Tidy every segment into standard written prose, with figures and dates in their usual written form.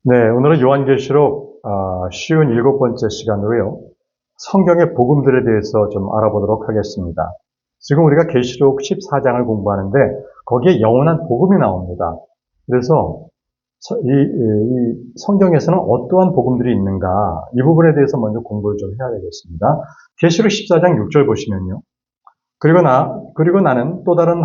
네, 오늘은 요한계시록 쉬운 7번째 시간으로요. 성경의 복음들에 대해서 좀 알아보도록 하겠습니다. 지금 우리가 계시록 14장을 공부하는데 거기에 영원한 복음이 나옵니다. 그래서 이 성경에서는 어떠한 복음들이 있는가 이 부분에 대해서 먼저 공부를 좀 해야 되겠습니다. 계시록 14장 6절 보시면요. 그리고 나는 또 다른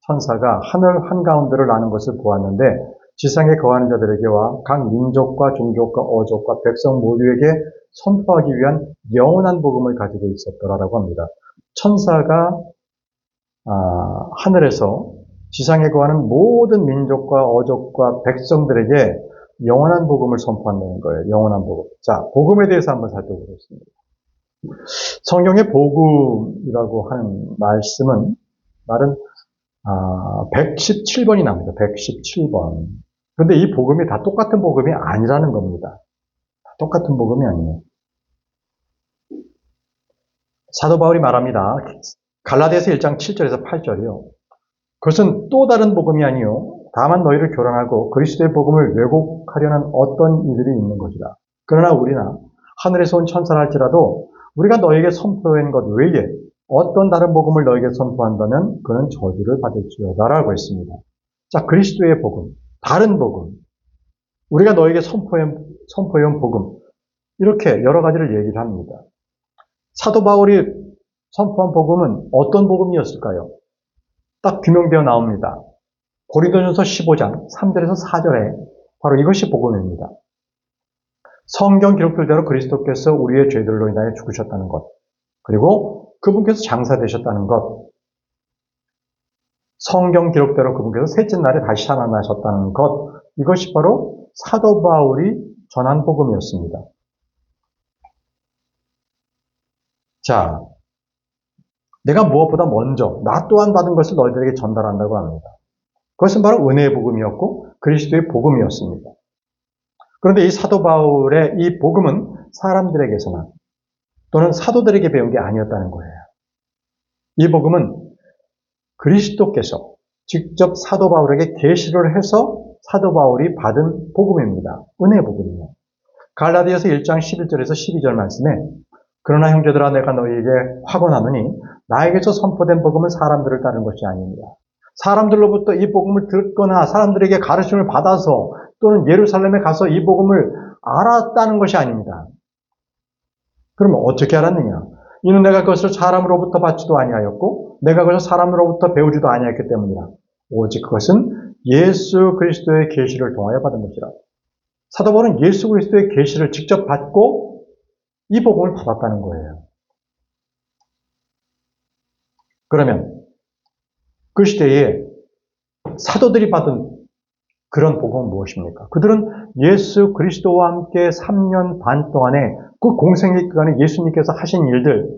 천사가 하늘 한가운데를 나는 것을 보았는데 지상에 거하는 자들에게와 각 민족과 종족과 어족과 백성 모두에게 선포하기 위한 영원한 복음을 가지고 있었더라라고 합니다. 천사가 하늘에서 지상에 거하는 모든 민족과 어족과 백성들에게 영원한 복음을 선포한다는 거예요. 영원한 복음. 자, 복음에 대해서 한번 살펴보겠습니다. 성경의 복음이라고 하는 말은 117번이 나옵니다. 117번. 그런데 이 복음이 다 똑같은 복음이 아니라는 겁니다. 똑같은 복음이 아니에요. 사도 바울이 말합니다. 갈라디아서 1장 7절에서 8절이요. 그것은 또 다른 복음이 아니요. 다만 너희를 교란하고 그리스도의 복음을 왜곡하려는 어떤 이들이 있는 것이다. 그러나 우리나 하늘에서 온 천사라 할지라도 우리가 너에게 선포한 것 외에 어떤 다른 복음을 너에게 선포한다면 그는 저주를 받을지어다라고 했습니다. 자, 그리스도의 복음, 다른 복음, 우리가 너에게 선포해온 복음, 이렇게 여러 가지를 얘기를 합니다. 사도 바울이 선포한 복음은 어떤 복음이었을까요? 딱 규명되어 나옵니다. 고린도전서 15장 3절에서 4절에 바로 이것이 복음입니다. 성경 기록들대로 그리스도께서 우리의 죄들로 인하여 죽으셨다는 것, 그리고 그분께서 장사되셨다는 것, 성경 기록대로 그분께서 셋째 날에 다시 살아나셨다는 것, 이것이 바로 사도 바울이 전한 복음이었습니다. 자, 내가 무엇보다 먼저 나 또한 받은 것을 너희들에게 전달한다고 합니다. 그것은 바로 은혜의 복음이었고 그리스도의 복음이었습니다. 그런데 이 사도 바울의 이 복음은 사람들에게서나 또는 사도들에게 배운 게 아니었다는 거예요. 이 복음은 그리스도께서 직접 사도 바울에게 계시를 해서 사도 바울이 받은 복음입니다. 은혜의 복음이요. 갈라디아서 1장 11절에서 12절 말씀에 그러나 형제들아 내가 너희에게 확언하노니 나에게서 선포된 복음은 사람들을 따른 것이 아닙니다. 사람들로부터 이 복음을 듣거나 사람들에게 가르침을 받아서 또는 예루살렘에 가서 이 복음을 알았다는 것이 아닙니다. 그러면 어떻게 알았느냐? 이는 내가 그것을 사람으로부터 받지도 아니하였고 내가 그것을 사람으로부터 배우지도 아니하였기 때문이라. 오직 그것은 예수 그리스도의 계시를 통하여 받은 것이라. 사도 바울은 예수 그리스도의 계시를 직접 받고 이 복음을 받았다는 거예요. 그러면 그 시대에 사도들이 받은 그런 복음은 무엇입니까? 그들은 예수 그리스도와 함께 3년 반 동안에 그 공생의 기간에 예수님께서 하신 일들,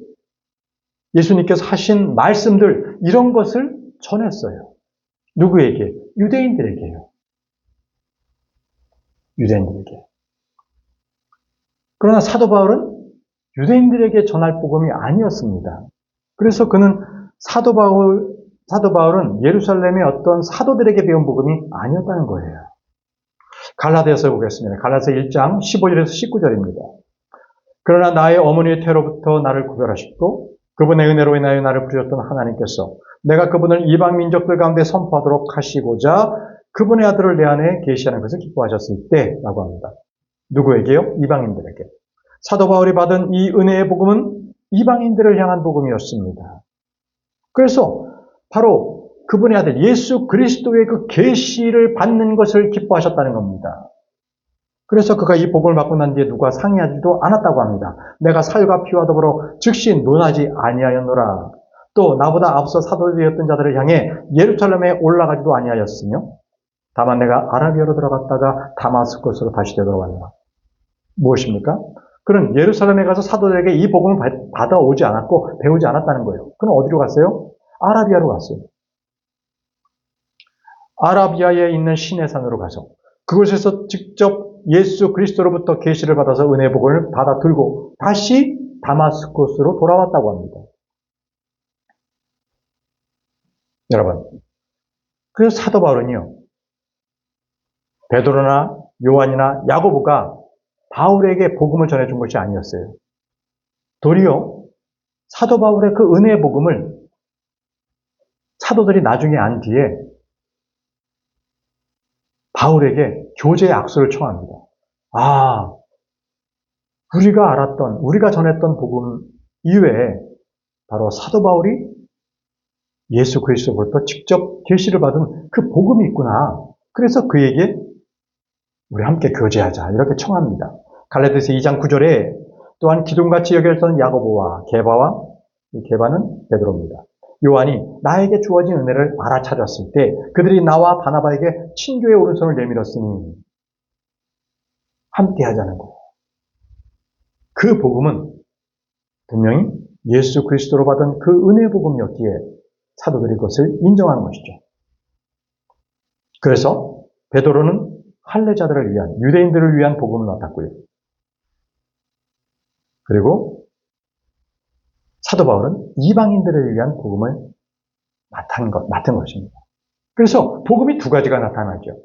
예수님께서 하신 말씀들, 이런 것을 전했어요. 누구에게? 유대인들에게요. 유대인들에게. 그러나 사도 바울은 유대인들에게 전할 복음이 아니었습니다. 그래서 그는 사도 바울은 예루살렘의 어떤 사도들에게 배운 복음이 아니었다는 거예요. 갈라디아서 보겠습니다. 갈라디아서 1장 15절에서 19절입니다. 그러나 나의 어머니의 태로부터 나를 구별하셨고 그분의 은혜로 인하여 나를 부르셨던 하나님께서 내가 그분을 이방 민족들 가운데 선포하도록 하시고자 그분의 아들을 내 안에 계시하는 것을 기뻐하셨을 때라고 합니다. 누구에게요? 이방인들에게. 사도 바울이 받은 이 은혜의 복음은 이방인들을 향한 복음이었습니다. 그래서 바로 그분의 아들 예수 그리스도의 그 계시를 받는 것을 기뻐하셨다는 겁니다. 그래서 그가 이 복음을 받고 난 뒤에 누가 상의하지도 않았다고 합니다. 내가 살과 피와 더불어 즉시 논하지 아니하였노라. 또 나보다 앞서 사도되었던 자들을 향해 예루살렘에 올라가지도 아니하였으며 다만 내가 아라비아로 들어갔다가 다마스커스로 다시 되돌아왔노라. 무엇입니까? 그는 예루살렘에 가서 사도들에게 이 복음을 받아오지 않았고 배우지 않았다는 거예요. 그는 어디로 갔어요? 아라비아로 갔어요. 아라비아에 있는 시내산으로 가서 그곳에서 직접 예수 그리스도로부터 계시를 받아서 은혜의 복음을 받아 들고 다시 다마스커스로 돌아왔다고 합니다. 여러분, 그래서 사도 바울은요, 베드로나 요한이나 야고보가 바울에게 복음을 전해준 것이 아니었어요. 도리어 사도 바울의 그 은혜의 복음을 사도들이 나중에 안 뒤에 바울에게 교제의 악수를 청합니다. 아, 우리가 알았던, 우리가 전했던 복음 이외에 바로 사도 바울이 예수 그리스도로부터 직접 계시를 받은 그 복음이 있구나. 그래서 그에게 우리 함께 교제하자 이렇게 청합니다. 갈라디아서 2장 9절에 또한 기둥같이 여겨졌던 야고보와 게바와, 이 게바는 베드로입니다. 요한이 나에게 주어진 은혜를 알아차렸을 때 그들이 나와 바나바에게 친교의 오른손을 내밀었으니 함께 하자는 거예요. 그 복음은 분명히 예수 그리스도로 받은 그 은혜의 복음이었기에 사도들이 그것을 인정한 것이죠. 그래서 베드로는 할례자들을 위한, 유대인들을 위한 복음을 맡았고요. 그리고 사도 바울은 이방인들을 위한 복음을 맡은 것입니다. 그래서 복음이 두 가지가 나타나죠.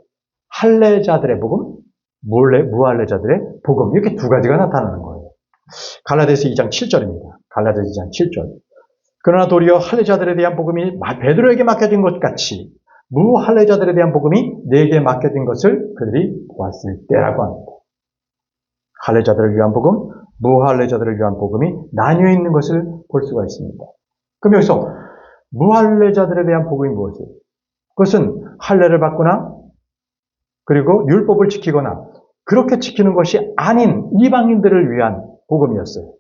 할례자들의 복음, 무할례자들의 복음, 이렇게 두 가지가 나타나는 거예요. 갈라디아서 2장 7절입니다. 갈라디아서 2장 7절. 그러나 도리어 할례자들에 대한 복음이 베드로에게 맡겨진 것 같이 무할례자들에 대한 복음이 내게 맡겨진 것을 그들이 보았을 때라고 합니다. 할례자들을 위한 복음, 무할례자들을 위한 복음이 나뉘어 있는 것을 볼 수가 있습니다. 그럼 여기서 무할례자들에 대한 복음이 무엇이에요? 그것은 할례를 받거나 그리고 율법을 지키거나 그렇게 지키는 것이 아닌 이방인들을 위한 복음이었어요.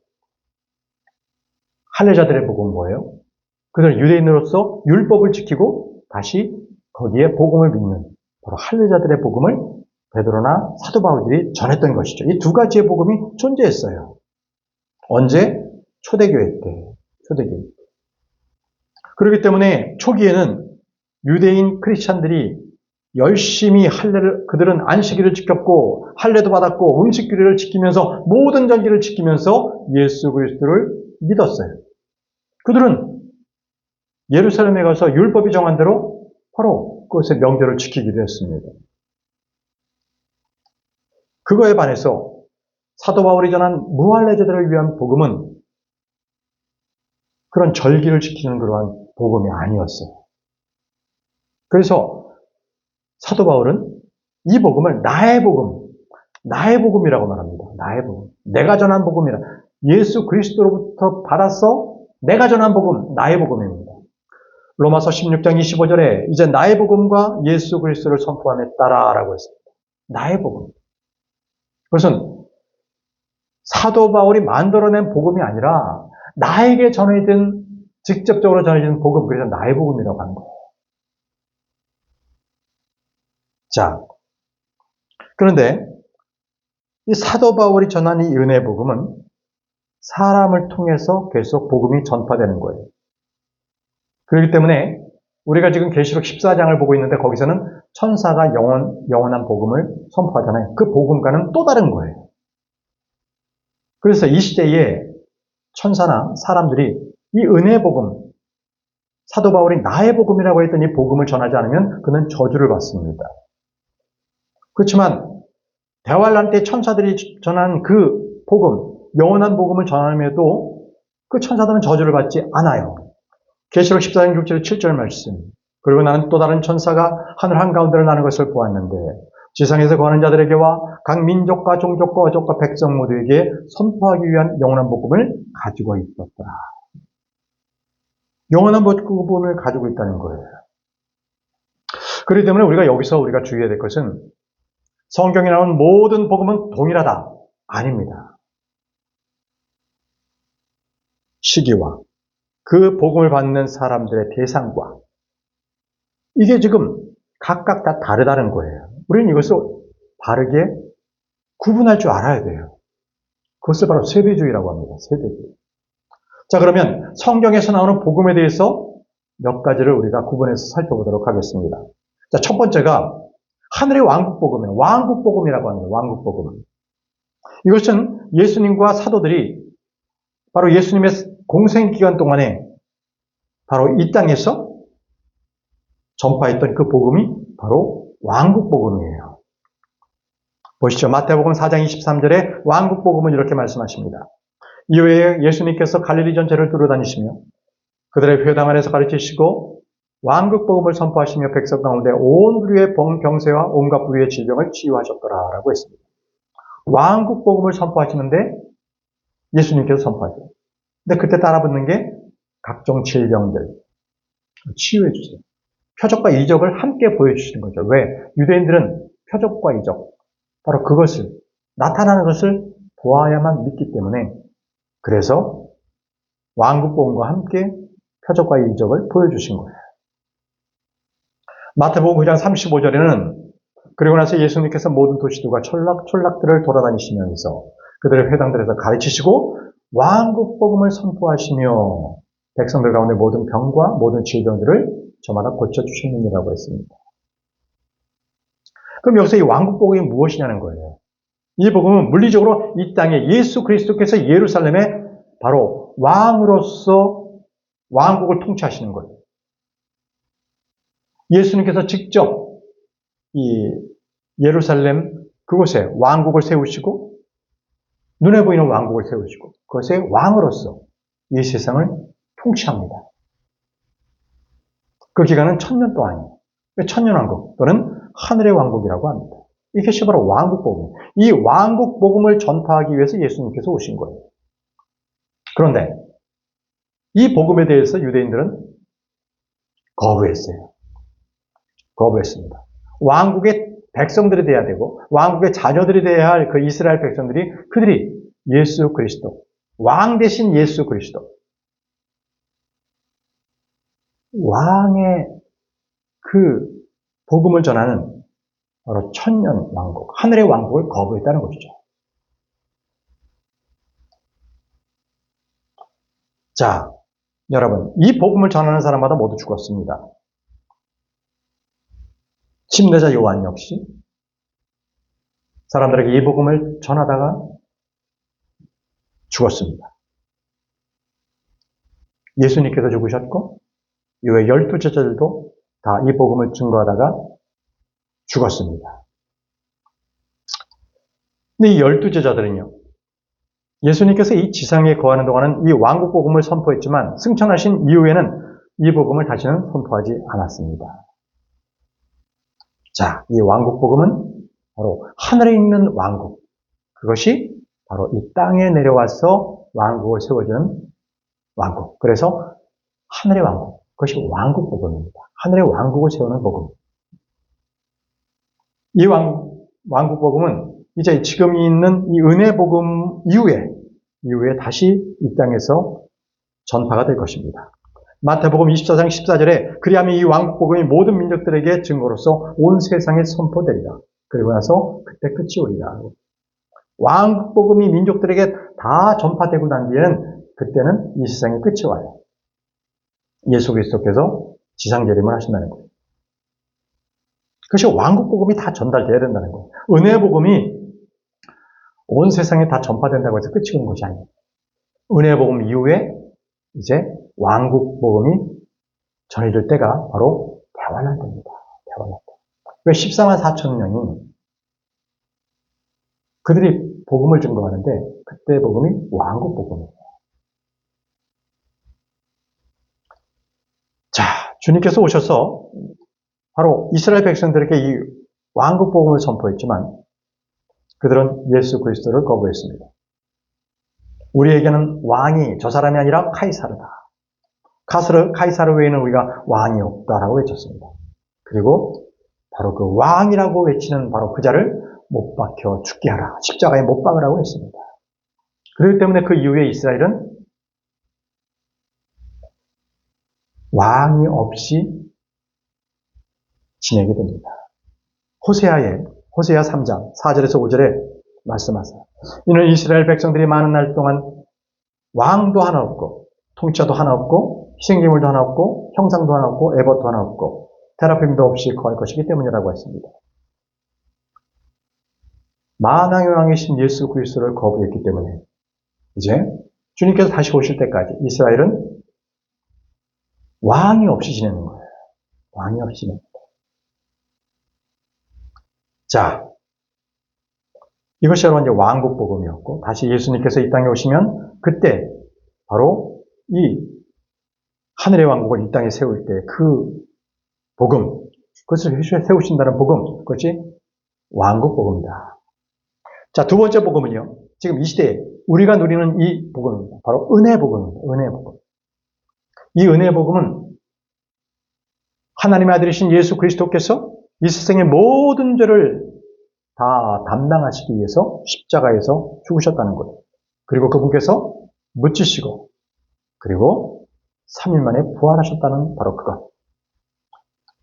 할례자들의 복음은 뭐예요? 그들은 유대인으로서 율법을 지키고 다시 거기에 복음을 믿는 바로 할례자들의 복음을 베드로나 사도 바울들이 전했던 것이죠. 이 두 가지의 복음이 존재했어요. 언제? 초대교회 때. 초대교회 때. 그렇기 때문에 초기에는 유대인 크리스찬들이 열심히 그들은 안식일을 지켰고 할례도 받았고 음식규례를 지키면서 모든 전기를 지키면서 예수 그리스도를 믿었어요. 그들은 예루살렘에 가서 율법이 정한 대로 바로 그것의 명절을 지키기로 했습니다. 그거에 반해서 사도 바울이 전한 무할례자들을 위한 복음은 그런 절기를 지키는 그러한 복음이 아니었어요. 그래서 사도 바울은 이 복음을 나의 복음이라고 말합니다. 나의 복음. 내가 전한 복음이라. 예수 그리스도로부터 받아서 내가 전한 복음, 나의 복음입니다. 로마서 16장 25절에 이제 나의 복음과 예수 그리스도를 선포함에 따라라고 했습니다. 나의 복음. 그것은 사도 바울이 만들어낸 복음이 아니라 나에게 전해진, 직접적으로 전해진 복음, 그래서 나의 복음이라고 하는 거예요. 자, 그런데 이 사도 바울이 전한 이 은혜의 복음은 사람을 통해서 계속 복음이 전파되는 거예요. 그렇기 때문에 우리가 지금 계시록 14장을 보고 있는데 거기서는 천사가 영원한 복음을 선포하잖아요. 그 복음과는 또 다른 거예요. 그래서 이 시대에 천사나 사람들이 이 은혜의 복음, 사도 바울이 나의 복음이라고 했던 이 복음을 전하지 않으면 그는 저주를 받습니다. 그렇지만 대환란 때 천사들이 전한 그 복음, 영원한 복음을 전함에도 그 천사들은 저주를 받지 않아요. 계시록 14장 6절 7절 말씀. 그리고 나는 또 다른 천사가 하늘 한가운데를 나는 것을 보았는데 지상에서 거하는 자들에게와 각 민족과 종족과 어족과 백성 모두에게 선포하기 위한 영원한 복음을 가지고 있었더라. 영원한 복음을 가지고 있다는 거예요. 그렇기 때문에 우리가 주의해야 될 것은 성경에 나온 모든 복음은 동일하다. 아닙니다. 시기와 그 복음을 받는 사람들의 대상과 이게 지금 각각 다 다르다는 거예요. 우리는 이것을 바르게 구분할 줄 알아야 돼요. 그것을 바로 세대주의라고 합니다. 세대주의. 자, 그러면 성경에서 나오는 복음에 대해서 몇 가지를 우리가 구분해서 살펴보도록 하겠습니다. 자, 첫 번째가 하늘의 왕국복음이에요. 왕국복음이라고 합니다. 왕국복음. 이것은 예수님과 사도들이 바로 예수님의 공생기간 동안에 바로 이 땅에서 전파했던 그 복음이 바로 왕국복음이에요. 보시죠. 마태복음 4장 23절에 왕국복음은 이렇게 말씀하십니다. 이후에 예수님께서 갈릴리 전체를 두루다니시며 그들의 회당 안에서 가르치시고 왕국복음을 선포하시며 백성 가운데 온 부류의 병세와 온갖 부류의 질병을 치유하셨더라 라고 했습니다. 왕국복음을 선포하시는데 예수님께서 선포하세요. 근데 그때 따라붙는 게 각종 질병들 치유해 주세요. 표적과 이적을 함께 보여주시는 거죠. 왜? 유대인들은 표적과 이적, 바로 그것을, 나타나는 것을 보아야만 믿기 때문에 그래서 왕국복음과 함께 표적과 이적을 보여주신 거예요. 마태복음 9장 35절에는 그리고 나서 예수님께서 모든 도시들과 촌락들을 돌아다니시면서 그들의 회당들에서 가르치시고 왕국복음을 선포하시며 백성들 가운데 모든 병과 모든 질병들을 저마다 고쳐주셨느니라고 했습니다. 그럼 여기서 이 왕국복음이 무엇이냐는 거예요. 이 복음은 물리적으로 이 땅에 예수 그리스도께서 예루살렘에 바로 왕으로서 왕국을 통치하시는 거예요. 예수님께서 직접 이 예루살렘 그곳에 왕국을 세우시고 눈에 보이는 왕국을 세우시고 그것의 왕으로서 이 세상을 통치합니다. 그 기간은 1000년 동안이에요. 천년왕국 또는 하늘의 왕국이라고 합니다. 이것이 바로 왕국복음. 이 왕국복음을 전파하기 위해서 예수님께서 오신 거예요. 그런데 이 복음에 대해서 유대인들은 거부했어요. 거부했습니다. 왕국의 백성들이 돼야 되고 왕국의 자녀들이 돼야 할 그 이스라엘 백성들이 그들이 예수 그리스도, 왕 대신 예수 그리스도, 왕의 그 복음을 전하는 바로 천년 왕국, 하늘의 왕국을 거부했다는 것이죠. 자, 여러분, 이 복음을 전하는 사람마다 모두 죽었습니다. 침례자 요한 역시 사람들에게 이 복음을 전하다가 죽었습니다. 예수님께서 죽으셨고 이후에 12제자들도 다 이 복음을 증거하다가 죽었습니다. 근데 이 12제자들은요. 예수님께서 이 지상에 거하는 동안은 이 왕국 복음을 선포했지만 승천하신 이후에는 이 복음을 다시는 선포하지 않았습니다. 자, 이 왕국 복음은 바로 하늘에 있는 왕국. 그것이 바로 이 땅에 내려와서 왕국을 세워주는 왕국. 그래서 하늘의 왕국. 그것이 왕국 복음입니다. 하늘의 왕국을 세우는 복음. 이 왕국 복음은 이제 지금 있는 이 은혜 복음 이후에 다시 이 땅에서 전파가 될 것입니다. 마태복음 24장 14절에 그리하면 이 왕국 복음이 모든 민족들에게 증거로서 온 세상에 선포되리라. 그리고 나서 그때 끝이 오리라. 왕국 복음이 민족들에게 다 전파되고 난 뒤에는 그때는 이 세상의 끝이 와요. 예수 그리스도께서 지상 재림을 하신다는 거예요. 그것이 왕국 복음이 다 전달돼야 된다는 거예요. 은혜 복음이 온 세상에 다 전파된다고 해서 끝이 오는 것이 아니에요. 은혜 복음 이후에 이제 왕국 복음이 전해질 때가 바로 대환란 때입니다. 대환란 때. 왜 14만 4천 명이 그들이 복음을 증거하는데 그때 복음이 왕국 복음이에요. 자, 주님께서 오셔서 바로 이스라엘 백성들에게 이 왕국 복음을 선포했지만 그들은 예수 그리스도를 거부했습니다. 우리에게는 왕이 저 사람이 아니라 카이사르다. 카이사르 외에는 우리가 왕이 없다라고 외쳤습니다. 그리고 바로 그 왕이라고 외치는 바로 그 자를 못 박혀 죽게 하라. 십자가에 못 박으라고 했습니다. 그렇기 때문에 그 이후에 이스라엘은 왕이 없이 지내게 됩니다. 호세아 3장 4절에서 5절에 말씀하세요. 이는 이스라엘 백성들이 많은 날 동안 왕도 하나 없고 통치자도 하나 없고 희생제물도 하나 없고 형상도 하나 없고 에봇도 하나 없고 테라핌도 없이 거할 것이기 때문이라고 했습니다. 만왕의 왕이신 예수 그리스도를 거부했기 때문에 이제 주님께서 다시 오실 때까지 이스라엘은 왕이 없이 지내는 거예요. 왕이 없이 지내는 거예요. 자, 이것이 바로 이제 왕국 복음이었고, 다시 예수님께서 이 땅에 오시면 그때 바로 이 하늘의 왕국을 이 땅에 세울 때 그 복음, 그것을 세우신다는 복음, 그것이 왕국 복음이다. 자, 두 번째 복음은요, 지금 이 시대에 우리가 누리는 이 복음입니다. 바로 은혜 복음입니다. 은혜 복음. 이 은혜 복음은 하나님의 아들이신 예수 그리스도께서 이 세상의 모든 죄를 다 담당하시기 위해서 십자가에서 죽으셨다는 것. 그리고 그분께서 묻히시고, 그리고 3일 만에 부활하셨다는 바로 그것.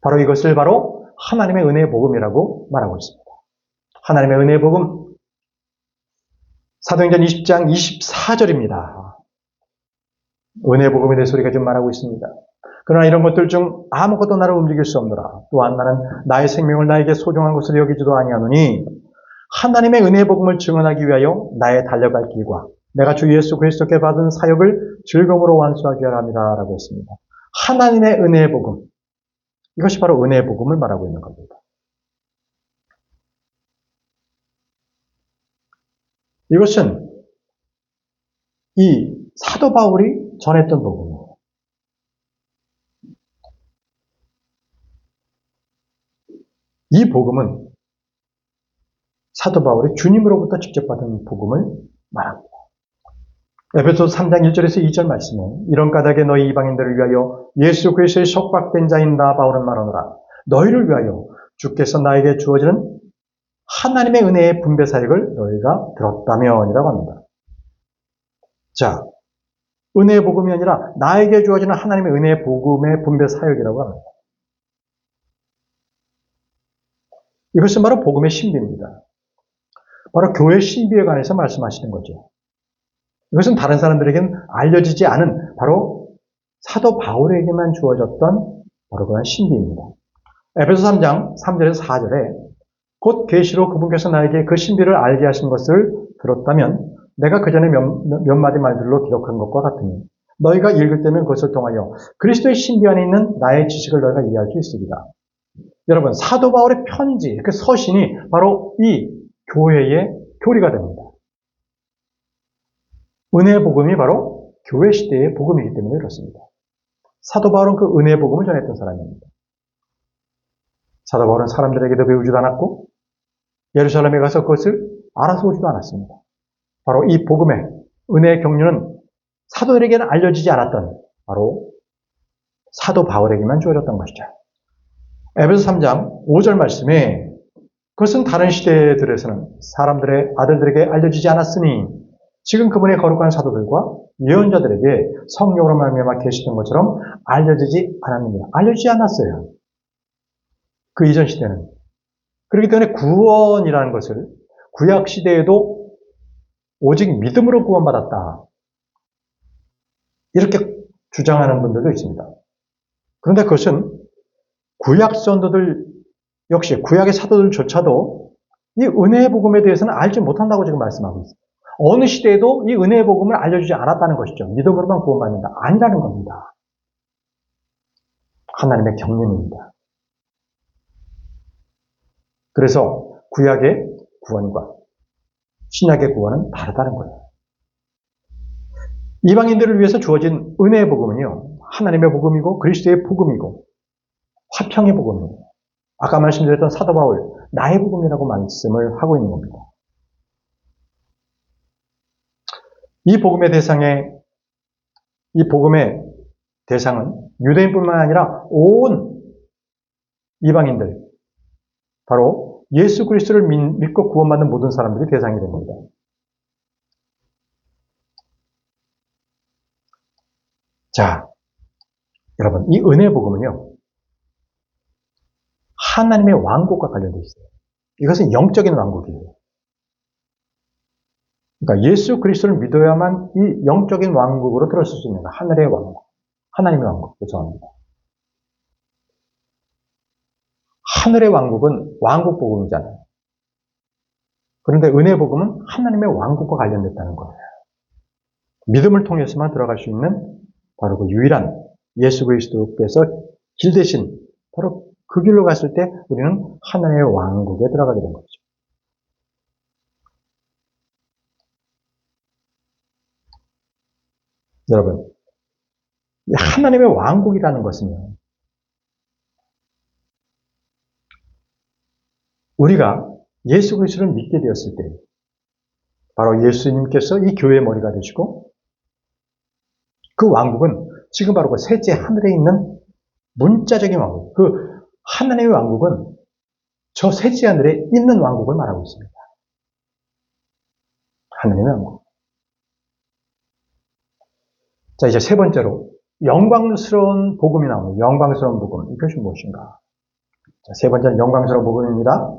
바로 이것을 바로 하나님의 은혜 복음이라고 말하고 있습니다. 하나님의 은혜 복음, 사도행전 20장 24절입니다. 은혜 복음에 대해서 우리가 좀 말하고 있습니다. 그러나 이런 것들 중 아무것도 나를 움직일 수 없노라. 또한 나는 나의 생명을 나에게 소중한 것으로 여기지도 아니하노니 하나님의 은혜 복음을 증언하기 위하여 나의 달려갈 길과 내가 주 예수 그리스도께 받은 사역을 즐거움으로 완수하게 하랍니다. 라고 했습니다. 하나님의 은혜 복음. 이것이 바로 은혜 복음을 말하고 있는 겁니다. 이것은 이 사도 바울이 전했던 복음이에요. 이 복음은 사도 바울이 주님으로부터 직접 받은 복음을 말합니다. 에베소서 3장 1절에서 2절 말씀에 이런 까닭에 너희 이방인들을 위하여 예수 그리스도의 속박된 자인 나 바울은 말하노라. 너희를 위하여 주께서 나에게 주어지는 하나님의 은혜의 분배 사역을 너희가 들었다면이라고 합니다. 자, 은혜의 복음이 아니라 나에게 주어지는 하나님의 은혜의 복음의 분배 사역이라고 합니다. 이것은 바로 복음의 신비입니다. 바로 교회 신비에 관해서 말씀하시는 거죠. 이것은 다른 사람들에게는 알려지지 않은 바로 사도 바울에게만 주어졌던 바로 그런 신비입니다. 에베소 3장 3절에서 4절에 곧 계시로 그분께서 나에게 그 신비를 알게 하신 것을 들었다면 내가 그 전에 몇 마디 말들로 기록한 것과 같으니 너희가 읽을 때면 그것을 통하여 그리스도의 신비 안에 있는 나의 지식을 너희가 이해할 수 있으리라. 여러분, 사도 바울의 편지, 그 서신이 바로 이 교회의 교리가 됩니다. 은혜 복음이 바로 교회 시대의 복음이기 때문에 그렇습니다. 사도 바울은 그 은혜 복음을 전했던 사람입니다. 사도 바울은 사람들에게도 배우지도 않았고 예루살렘에 가서 그것을 알아서 오지도 않았습니다. 바로 이 복음의 은혜의 경륜은 사도들에게는 알려지지 않았던 바로 사도 바울에게만 주어졌던 것이죠. 에베소 3장 5절 말씀에 그것은 다른 시대들에서는 사람들의 아들들에게 알려지지 않았으니 지금 그분의 거룩한 사도들과 예언자들에게 성령으로 말미암아 계시던 것처럼 알려지지 않았느냐. 알려지지 않았어요. 그 이전 시대는. 그렇기 때문에 구원이라는 것을 구약 시대에도 오직 믿음으로 구원받았다. 이렇게 주장하는 분들도 있습니다. 그런데 그것은 구약 선도들 역시 구약의 사도들조차도 이 은혜의 복음에 대해서는 알지 못한다고 지금 말씀하고 있습니다. 어느 시대에도 이 은혜의 복음을 알려주지 않았다는 것이죠. 믿음으로만 구원받는다. 아니라는 겁니다. 하나님의 경륜입니다. 그래서 구약의 구원과 신약의 구원은 다르다는 거예요. 이방인들을 위해서 주어진 은혜의 복음은요, 하나님의 복음이고 그리스도의 복음이고 화평의 복음이에요. 아까 말씀드렸던 사도 바울, 나의 복음이라고 말씀을 하고 있는 겁니다. 이 복음의 대상은 유대인뿐만 아니라 온 이방인들, 바로 예수 그리스도를 믿고 구원받는 모든 사람들이 대상이 됩니다. 자, 여러분, 이 은혜의 복음은요, 하나님의 왕국과 관련되어 있어요. 이것은 영적인 왕국이에요. 그러니까 예수 그리스도를 믿어야만 이 영적인 왕국으로 들어설 수 있는 하늘의 왕국, 하나님의 왕국, 죄송합니다. 하늘의 왕국은 왕국 복음이잖아요. 그런데 은혜 복음은 하나님의 왕국과 관련됐다는 거예요. 믿음을 통해서만 들어갈 수 있는 바로 그 유일한 예수 그리스도께서 길 대신 바로 그 길로 갔을 때 우리는 하나님의 왕국에 들어가게 된 거죠. 여러분, 하나님의 왕국이라는 것은요, 우리가 예수 그리스도를 믿게 되었을 때 바로 예수님께서 이 교회의 머리가 되시고 그 왕국은 지금 바로 그 셋째 하늘에 있는 문자적인 왕국, 그 하나님의 왕국은 저 셋째 하늘에 있는 왕국을 말하고 있습니다. 하나님의 왕국. 자, 이제 세 번째로 영광스러운 복음이 나옵니다. 영광스러운 복음. 이것이 무엇인가? 자, 세 번째는 영광스러운 복음입니다.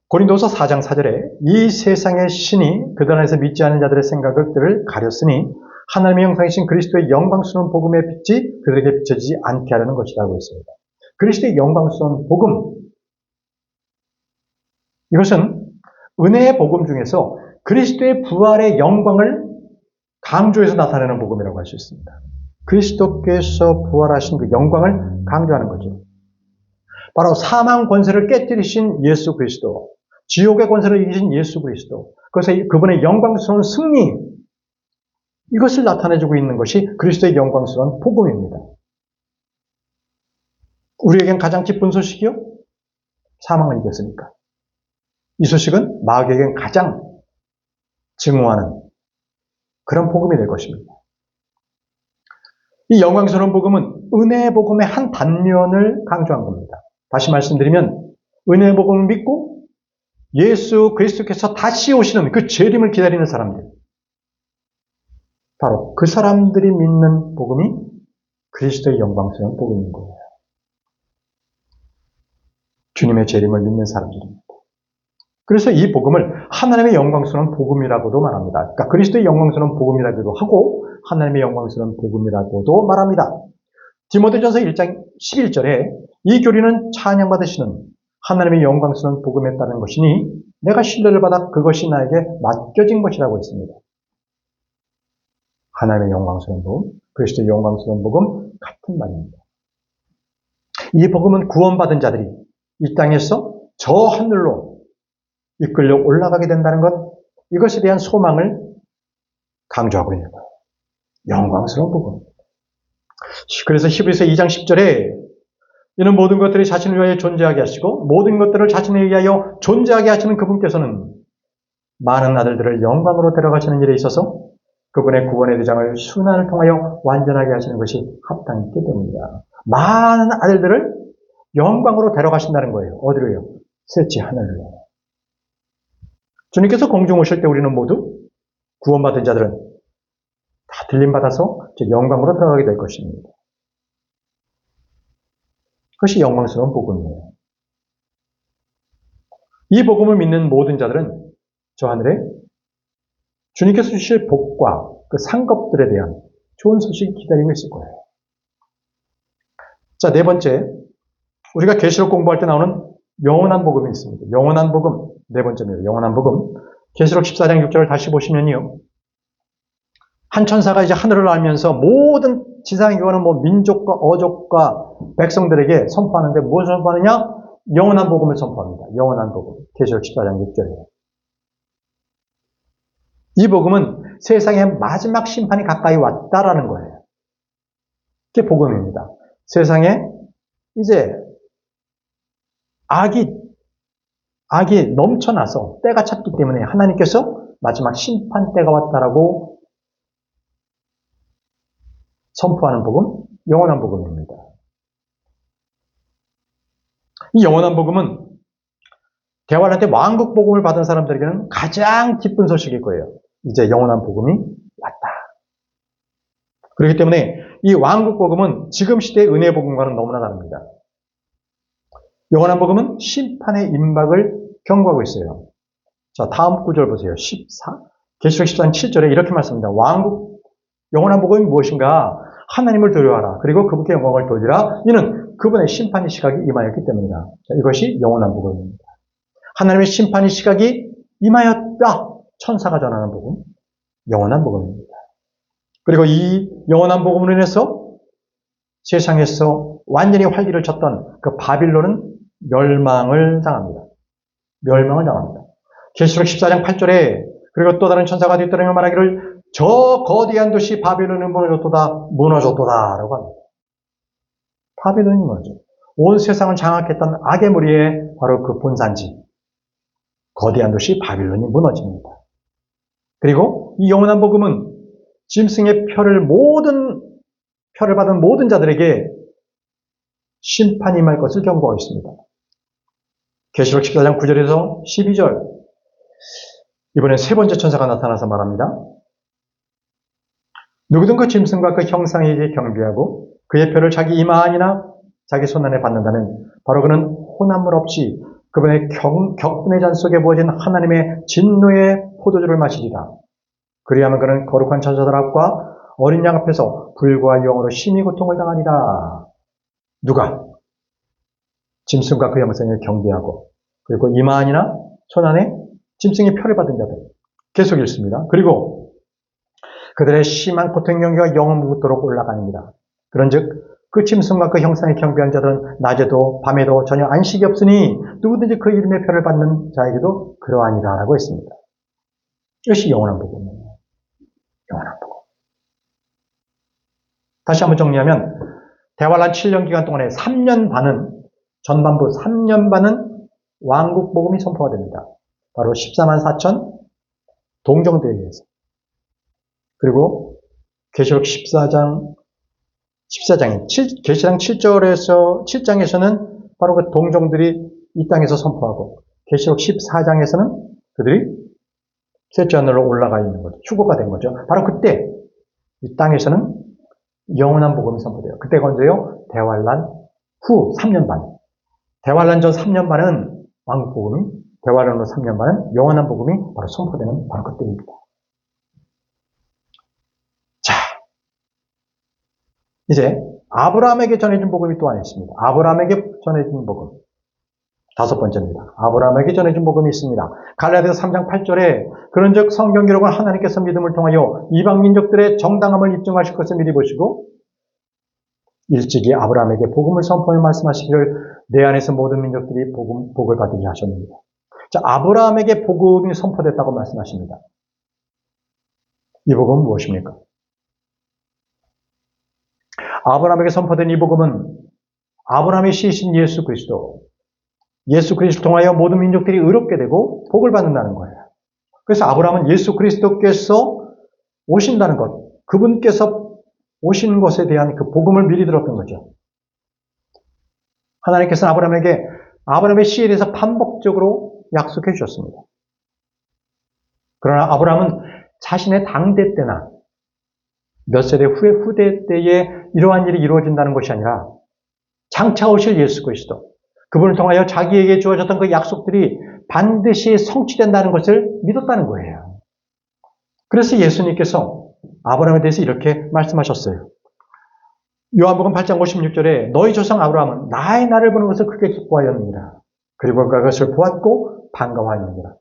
고린도서 4장 4절에 이 세상의 신이 그들 안에서 믿지 않는 자들의 생각을 가렸으니 하나님의 형상이신 그리스도의 영광스러운 복음의 빛이 그들에게 비춰지지 않게 하려는 것이라고 했습니다. 그리스도의 영광스러운 복음, 이것은 은혜의 복음 중에서 그리스도의 부활의 영광을 강조해서 나타내는 복음이라고 할 수 있습니다. 그리스도께서 부활하신 그 영광을 강조하는 거죠. 바로 사망 권세를 깨뜨리신 예수 그리스도, 지옥의 권세를 이기신 예수 그리스도, 그것의 그분의 영광스러운 승리, 이것을 나타내주고 있는 것이 그리스도의 영광스러운 복음입니다. 우리에겐 가장 기쁜 소식이요? 사망을 이겼으니까. 이 소식은 마귀에겐 가장 증오하는 그런 복음이 될 것입니다. 이 영광스러운 복음은 은혜의 복음의 한 단면을 강조한 겁니다. 다시 말씀드리면 은혜의 복음을 믿고 예수 그리스도께서 다시 오시는 그 재림을 기다리는 사람들, 바로 그 사람들이 믿는 복음이 그리스도의 영광스러운 복음인 거예요. 주님의 재림을 믿는 사람들입니다. 그래서 이 복음을 하나님의 영광스러운 복음이라고도 말합니다. 그러니까 그리스도의 영광스러운 복음이라고도 하고 하나님의 영광스러운 복음이라고도 말합니다. 디모데전서 1장 11절에 이 교리는 찬양받으시는 하나님의 영광스러운 복음에 따른 것이니 내가 신뢰를 받아 그것이 나에게 맡겨진 것이라고 했습니다. 하나님의 영광스러운 복음, 그리스도의 영광스러운 복음 같은 말입니다. 이 복음은 구원받은 자들이 이 땅에서 저 하늘로 이끌려 올라가게 된다는 것, 이것에 대한 소망을 강조하고 있는 거예요. 영광스러운 복음. 그래서 히브리서 2장 10절에 이는 모든 것들이 자신을 위하여 존재하게 하시고 모든 것들을 자신에 의하여 존재하게 하시는 그분께서는 많은 아들들을 영광으로 데려가시는 일에 있어서 그분의 구원의 대장을 순환을 통하여 완전하게 하시는 것이 합당했기 때문이다. 많은 아들들을 영광으로 데려가신다는 거예요. 어디로요? 셋째 하늘로. 주님께서 공중 오실 때 우리는 모두 구원받은 자들은 다 들림받아서 영광으로 들어가게 될 것입니다. 그것이 영광스러운 복음이에요. 이 복음을 믿는 모든 자들은 저 하늘에 주님께서 주실 복과 그 상급들에 대한 좋은 소식이 기다리고 있을 거예요. 자, 네 번째, 우리가 계시록 공부할 때 나오는 영원한 복음이 있습니다. 영원한 복음, 네 번째입니다. 영원한 복음. 계시록 14장 6절을 다시 보시면요. 한 천사가 이제 하늘을 알면서 모든 지상에 거하는 민족과 어족과 백성들에게 선포하는데 무엇을 선포하느냐? 영원한 복음을 선포합니다. 영원한 복음. 계시록 14장 6절이에요. 이 복음은 세상의 마지막 심판이 가까이 왔다라는 거예요. 그게 복음입니다. 세상에 이제 악이 넘쳐나서 때가 찼기 때문에 하나님께서 마지막 심판 때가 왔다라고 선포하는 복음, 영원한 복음입니다. 이 영원한 복음은 대환란 때 왕국 복음을 받은 사람들에게는 가장 기쁜 소식일 거예요. 이제 영원한 복음이 왔다. 그렇기 때문에 이 왕국 복음은 지금 시대의 은혜 복음과는 너무나 다릅니다. 영원한 복음은 심판의 임박을 경고하고 있어요. 자, 다음 구절 보세요. 계시록 14장 7절에 이렇게 말씀합니다. 영원한 복음이 무엇인가? 하나님을 두려워하라. 그리고 그분께 영광을 돌리라. 이는 그분의 심판의 시각이 임하였기 때문이다. 자, 이것이 영원한 복음입니다. 하나님의 심판의 시각이 임하였다. 천사가 전하는 복음. 영원한 복음입니다. 그리고 이 영원한 복음으로 인해서 세상에서 완전히 활기를 쳤던 그 바빌론은 멸망을 당합니다. 멸망을 당합니다. 계시록 14장 8절에 그리고 또 다른 천사가 뒤따르며 말하기를 저 거대한 도시 바벨론은 무너졌도다 라고 합니다. 바벨론이 뭐죠? 온 세상을 장악했던 악의 무리의 바로 그 본산지, 거대한 도시 바빌론이 무너집니다. 그리고 이 영원한 복음은 짐승의 표를 받은 모든 자들에게 심판이 임할 것을 경고하고 있습니다. 계시록 14장 9절에서 12절, 이번엔 세 번째 천사가 나타나서 말합니다. 누구든 그 짐승과 그 형상에게 경배하고 그의 표를 자기 이마 안이나 자기 손 안에 받는다면 바로 그는 혼합물 없이 그분의 격분의 잔 속에 부어진 하나님의 진노의 포도주를 마시리라. 그리하면 그는 거룩한 천사들 앞과 어린 양 앞에서 불과 영으로 심히 고통을 당하리라. 누가? 짐승과 그 형상을 경배하고 그리고 이마 안이나 손 안에 짐승의 표를 받은 자들. 계속 읽습니다. 그리고 그들의 심한 고통 경계가 영원 무궁토록 올라갑니다. 그런즉 그 짐승과 그 형상에 경배한 자들은 낮에도 밤에도 전혀 안식이 없으니 누구든지 그 이름의 표를 받는 자에게도 그러하니라 라고 했습니다. 이것이 영원한 복음이에요. 영원한 복음. 다시 한번 정리하면 대환란 7년 기간 동안에 3년 반은 전반부 3년 반은 왕국 복음이 선포가 됩니다. 바로 14만 4천 동정들에 의해서. 그리고 계시록 14장에 계시록 7장에서는 바로 그 동정들이 이 땅에서 선포하고 계시록 14장에서는 그들이 셋째 하늘로 올라가 있는 거죠. 휴거가 된 거죠. 바로 그때 이 땅에서는 영원한 복음이 선포돼요. 그때가 언제요? 대환란 후 3년 반. 대환란 전 3년 반은 왕국 복음이, 대환란 후 3년 반은 영원한 복음이 바로 선포되는 바로 그때입니다. 자, 이제 아브라함에게 전해진 복음이 또 하나 있습니다. 아브라함에게 전해진 복음. 다섯 번째입니다. 아브라함에게 전해진 복음이 있습니다. 갈라디아서 3장 8절에 그런즉 성경 기록은 하나님께서 믿음을 통하여 이방 민족들의 정당함을 입증하실 것을 미리 보시고 일찍이 아브라함에게 복음을 선포해 말씀하시기를 내 안에서 모든 민족들이 복을 받으리 하셨습니다. 자, 아브라함에게 복음이 선포됐다고 말씀하십니다. 이 복음은 무엇입니까? 아브라함에게 선포된 이 복음은 아브라함의 시신 예수 그리스도를 통하여 모든 민족들이 의롭게 되고 복을 받는다는 거예요. 그래서 아브라함은 예수 그리스도께서 오신다는 것, 그분께서 오신 것에 대한 그 복음을 미리 들었던 거죠. 하나님께서는 아브라함에게 아브라함의 씨에 대해서 반복적으로 약속해 주셨습니다. 그러나 아브라함은 자신의 당대 때나 몇 세대 후대 때에 이러한 일이 이루어진다는 것이 아니라 장차 오실 예수 그리스도, 그분을 통하여 자기에게 주어졌던 그 약속들이 반드시 성취된다는 것을 믿었다는 거예요. 그래서 예수님께서 아브라함에 대해서 이렇게 말씀하셨어요. 요한복음 8장 56절에 너희 조상 아브라함은 나의 날을 보는 것을 크게 기뻐하였느니라. 그리고 그것을 보았고 반가워하였느니라.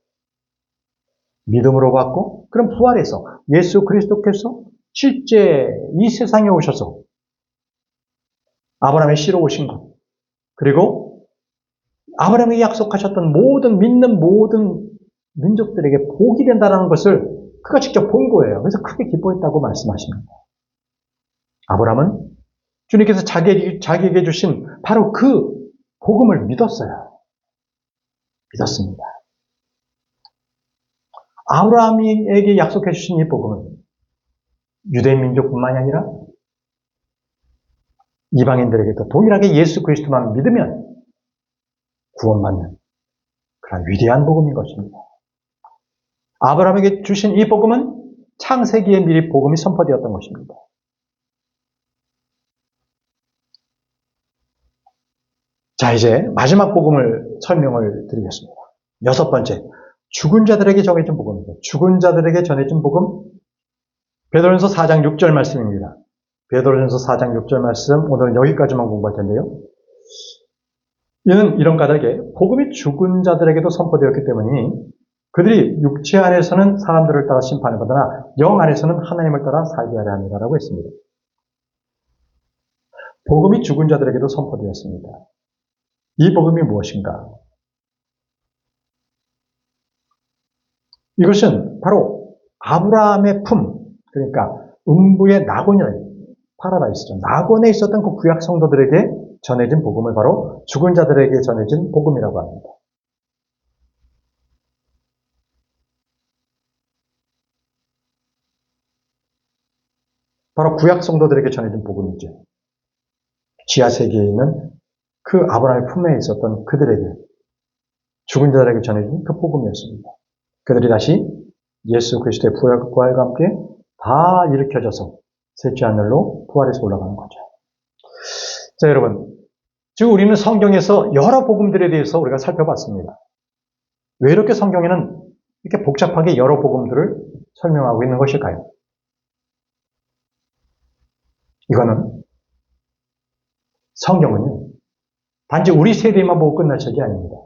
믿음으로 봤고 그럼 부활해서 예수 그리스도께서 실제 이 세상에 오셔서 아브라함의 씨로 오신 것, 그리고 아브라함이 약속하셨던 믿는 모든 민족들에게 복이 된다는 것을 그가 직접 본 거예요. 그래서 크게 기뻐했다고 말씀하십니다. 아브라함은 주님께서 자기에게 주신 바로 그 복음을 믿었어요. 믿었습니다. 아브라함에게 약속해 주신 이 복음은 유대 민족뿐만이 아니라 이방인들에게도 동일하게 예수 그리스도만 믿으면 구원받는 그런 위대한 복음인 것입니다. 아브라함에게 주신 이 복음은 창세기에 미리 복음이 선포되었던 것입니다. 자, 이제 마지막 복음을 설명을 드리겠습니다. 여섯 번째, 죽은 자들에게 전해진 복음입니다. 죽은 자들에게 전해진 복음, 베드로전서 4장 6절 말씀입니다. 베드로전서 4장 6절 말씀, 오늘은 여기까지만 공부할 텐데요. 이는 이런 까닭에 복음이 죽은 자들에게도 선포되었기 때문이니 그들이 육체 안에서는 사람들을 따라 심판을 받으나 영 안에서는 하나님을 따라 살게 하려 합니다라고 했습니다. 복음이 죽은 자들에게도 선포되었습니다. 이 복음이 무엇인가? 이것은 바로 아브라함의 품, 그러니까 음부의 낙원이라는 파라다이스죠. 낙원에 있었던 그 구약 성도들에게 전해진 복음을 바로 죽은 자들에게 전해진 복음이라고 합니다. 바로 구약 성도들에게 전해진 복음이죠. 지하 세계에 있는 그 아브라함의 품에 있었던 그들에게, 죽은 자들에게 전해진 그 복음이었습니다. 그들이 다시 예수 그리스도의 부활과 함께 다 일으켜져서 셋째 하늘로 부활해서 올라가는 거죠. 자, 여러분, 지금 우리는 성경에서 여러 복음들에 대해서 우리가 살펴봤습니다. 왜 이렇게 성경에는 이렇게 복잡하게 여러 복음들을 설명하고 있는 것일까요? 이거는 성경은요, 단지 우리 세대만 보고 끝날 책이 아닙니다.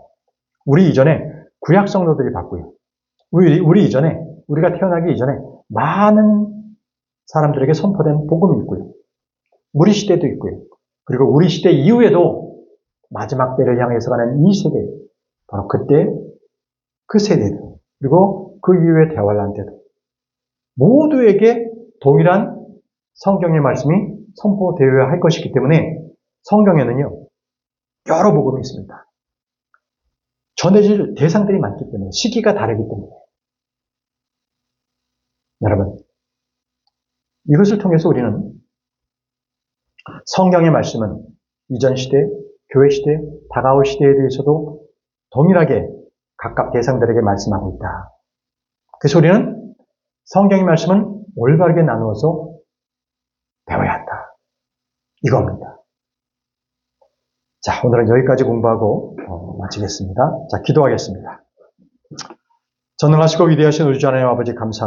우리 이전에 구약 성도들이 봤고요. 우리 이전에, 우리가 태어나기 이전에 많은 사람들에게 선포된 복음이 있고요. 우리 시대도 있고요. 그리고 우리 시대 이후에도 마지막 때를 향해서 가는 이 세대, 바로 그때 그 세대들, 그리고 그 이후의 대환란 때도 모두에게 동일한 성경의 말씀이 선포되어야 할 것이기 때문에 성경에는요, 여러 복음이 있습니다. 전해질 대상들이 많기 때문에, 시기가 다르기 때문에. 여러분, 이것을 통해서 우리는 성경의 말씀은 이전 시대, 교회 시대, 다가올 시대에 대해서도 동일하게 각각 대상들에게 말씀하고 있다. 그래서 우리는 성경의 말씀은 올바르게 나누어서 배워야 한다. 이겁니다. 자, 오늘은 여기까지 공부하고 마치겠습니다. 자, 기도하겠습니다. 전능하시고 위대하신 우리 주 하나님 아버지 감사합니다.